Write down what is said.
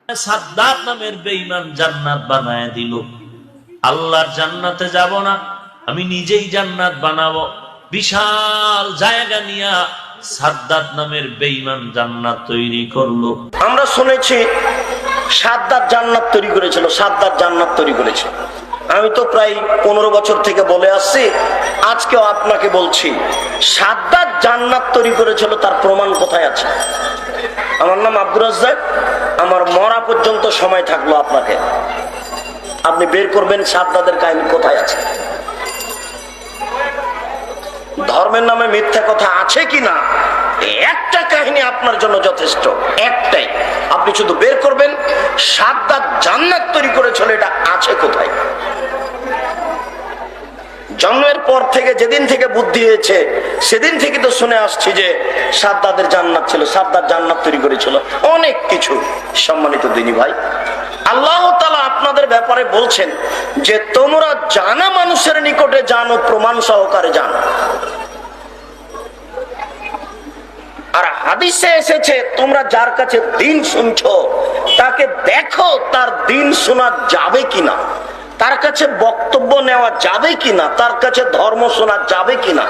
সাদ্দাত নামের বেঈমান জান্নাত বানায় দিল। আল্লাহর জান্নাতে যাব না, আমি নিজেই জান্নাত বানাবো। বিশাল জায়গা নিয়ে সাদ্দাত নামের বেঈমান জান্নাত তৈরি করলো। আমরা শুনেছি সাদ্দাত জান্নাত তৈরি করেছিল, সাদ্দাত জান্নাত তৈরি করেছে। আমি তো প্রায় 15 বছর থেকে বলে আসছি, আজকেও আপনাকে বলছি, সাদ্দাত জান্নাত তৈরি করেছিল, তার প্রমাণ কোথায় আছে? আমার নাম আব্দুর রাজ্জাক, আমার মরা পর্যন্ত সময় থাকলো আপনাকে, আপনি বের করবেন সাদ্দাতের কাহিনী কোথায় আছে। ধর্মের নামে মিথ্যা কথা আছে কিনা একটা কাহিনী আপনার জন্য যথেষ্ট, একটাই। আপনি শুধু বের করবেন সাদ্দাত জান্নাত তৈরি করেছিল, এটা আছে কোথায়। জন্মের পর থেকে, যেদিন থেকে বুদ্ধি হয়েছে সেদিন থেকে তো শুনে আসছি যে সাদ্দাতের জান্নাত ছিল, সাদ্দাত জান্নাত তৈরি করেছিল, অনেক কিছু। সম্মানিত দিনী ভাই, আল্লাহ তাআলা আপনাদের ব্যাপারে বলছেন যে তোমরা জানা মানুষের নিকটে জানো, প্রমাণ সহকারে জানো। আর হাদিসে এসেছে তোমরা যার কাছে দিন শুনছো তাকে দেখো তার দিন শোনা যাবে কিনা, তার কাছে বক্তব্য নেওয়া যাবে কিনা, তার কাছে ধর্ম শোনা যাবে কিনা।